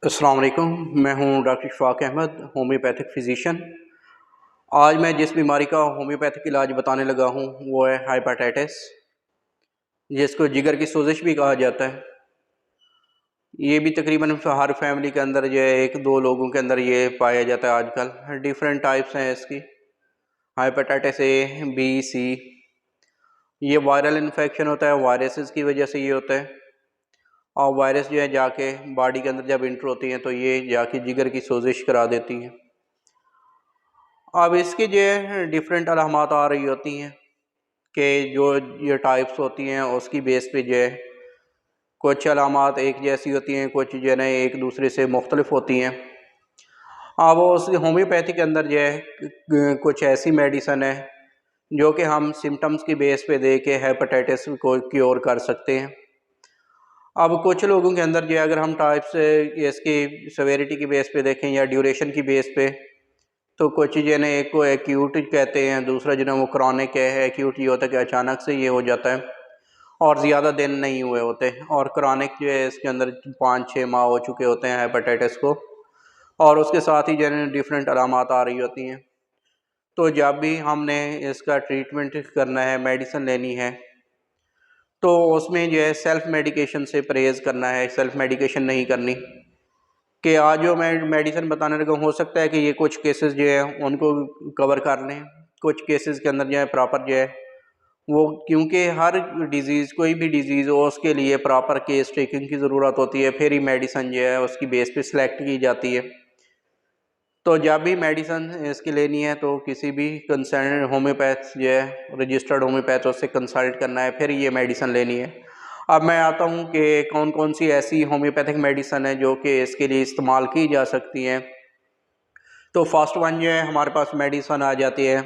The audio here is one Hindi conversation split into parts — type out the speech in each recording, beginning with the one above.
अस्सलाम वालेकुम। मैं हूं doctor Ishfaq Ahmad, homeopathic physician. आज मैं जिस बीमारी का होम्योपैथिक इलाज बताने लगा हूं वो है हेपेटाइटिस, जिसको जिगर की सोजिश भी कहा जाता है। ये भी तकरीबन हर फैमिली के अंदर जो है 1-2 लोगों के अंदर ये पाया जाता है आजकल। डिफरेंट टाइप्स हैं इसकी, हेपेटाइटिस ए, बी, सी। ये वायरल इन्फेक्शन होता है, वायरसेस की वजह से ये होता है। और वायरस जो है जाके बॉडी के अंदर जब इंटर होती हैं तो ये जाके जिगर की सोजिश करा देती हैं। अब इसकी जो है डिफरेंट अलामत आ रही होती हैं कि जो ये टाइप्स होती हैं उसकी बेस पे जो है कुछ अलामत एक जैसी होती हैं, कुछ जो है ना एक दूसरे से मुख्तलिफ होती हैं। अब उस होम्योपैथी के अंदर जो है कुछ ऐसी मेडिसन है जो कि हम सिम्टम्स की बेस पे दे के हेपेटाइटिस को क्योर कर सकते हैं। अब कुछ लोगों के अंदर जो है अगर हम टाइप्स इसकी सेवेरिटी की बेस पे देखें या ड्यूरेशन की बेस पे, तो कुछ चीज़ें ने एक को एक्यूट कहते हैं, दूसरा जो है वो क्रॉनिक है। एक्यूट ये होता है कि अचानक से ये हो जाता है और ज़्यादा दिन नहीं हुए होते, और क्रॉनिक जो है इसके अंदर 5-6 माह हो चुके होते हैं हेपेटाइटिस को, और उसके साथ ही जो है डिफरेंट अलामत आ रही होती हैं। तो जब भी हमने इसका ट्रीटमेंट करना है, मेडिसिन लेनी है, तो उसमें जो है सेल्फ़ मेडिकेशन से परहेज़ करना है, सेल्फ़ मेडिकेशन नहीं करनी। कि आज जो मैं मेडिसिन बताने लगा हो सकता है कि ये कुछ केसेस जो है उनको कवर कर लें, कुछ केसेस के अंदर जो है प्रॉपर जो है वो, क्योंकि हर डिज़ीज़, कोई भी डिज़ीज़ हो उसके लिए प्रॉपर केस टेकिंग की ज़रूरत होती है, फिर ही मेडिसिन जो है उसकी बेस पे सिलेक्ट की जाती है। तो जब भी मेडिसिन इसकी लेनी है तो किसी भी कंसर्न होम्योपैथ जो है, रजिस्टर्ड होम्योपैथ, उससे कंसल्ट करना है, फिर ये मेडिसिन लेनी है। अब मैं आता हूँ कि कौन कौन सी ऐसी होम्योपैथिक मेडिसिन है जो कि इसके लिए इस्तेमाल की जा सकती हैं। तो फर्स्ट वन जो है हमारे पास मेडिसिन आ जाती है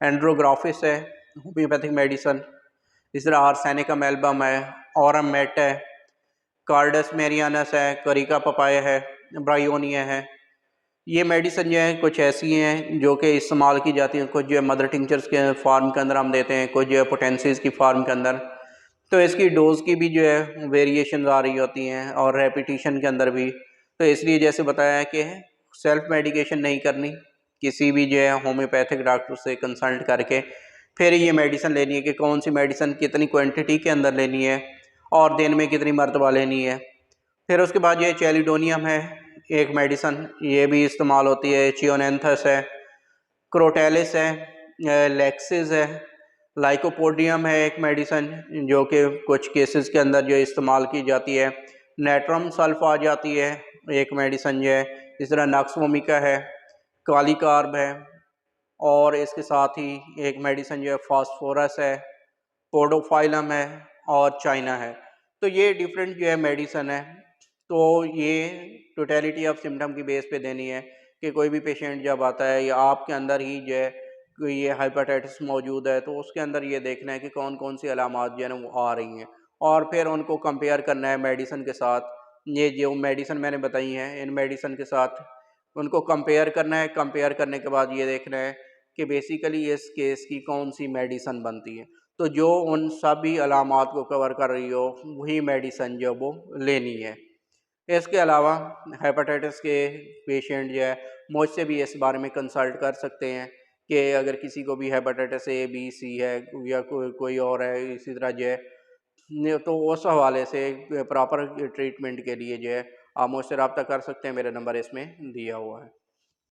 एंड्रोग्राफिस है, होम्योपैथिक मेडिसिन। इस तरह आर्सेनिकम एल्बम है, औरम मेट है, कार्डस मेरियानस है, करिका पपाया है, ब्रायोनिया है। ये मेडिसिन जो है कुछ ऐसी हैं जो कि इस्तेमाल की जाती हैं। कुछ जो है मदर टिंचर्स के फार्म के अंदर हम देते हैं, कुछ जो है पोटेंसीज की फार्म के अंदर। तो इसकी डोज़ की भी जो है वेरिएशन आ रही होती हैं और रेपिटिशन के अंदर भी। तो इसलिए जैसे बताया है कि सेल्फ मेडिकेशन नहीं करनी, किसी भी जो है होम्योपैथिक डॉक्टर से कंसल्ट करके फिर ये मेडिसिन लेनी है कि कौन सी मेडिसिन कितनी क्वांटिटी के अंदर लेनी है और दिन में कितनी मरतबा लेनी है। फिर उसके बाद ये चेलिडोनियम है एक मेडिसिन, ये भी इस्तेमाल होती है। चियोनेंथस है, क्रोटेलिस है, लेक्सिस है, लाइकोपोडियम है एक मेडिसिन जो कि कुछ केसेस के अंदर जो इस्तेमाल की जाती है। नेट्रम सल्फ आ जाती है एक मेडिसिन जो है। इस तरह नक्सवोमिका है, काली कार्ब है, और इसके साथ ही एक मेडिसिन जो है फास्फोरस है, पोडोफाइलम है और चाइना है। तो ये डिफरेंट जो है मेडिसिन है। तो ये टोटलिटी ऑफ सिम्टम की बेस पे देनी है कि कोई भी पेशेंट जब आता है या आपके अंदर ही जो है कोई ये हेपेटाइटिस मौजूद है, तो उसके अंदर ये देखना है कि कौन कौन सी अलामात जो है ना वो आ रही हैं, और फिर उनको कंपेयर करना है मेडिसिन के साथ। ये जो मेडिसिन मैंने बताई हैं इन मेडिसिन के साथ उनको कंपेयर करना है। कंपेयर करने के बाद ये देखना है कि बेसिकली इस केस की कौन सी मेडिसिन बनती है। तो जो उन सभी अलामात को कवर कर रही हो वही मेडिसिन जो वो लेनी है। इसके अलावा हेपेटाइटिस के पेशेंट जो है मुझसे भी इस बारे में कंसल्ट कर सकते हैं कि अगर किसी को भी हेपेटाइटिस ए, बी, सी है या कोई और है इसी तरह जो है तो उस हवाले से प्रॉपर ट्रीटमेंट के लिए जो है आप मुझसे रब्ता कर सकते हैं। मेरा नंबर इसमें दिया हुआ है।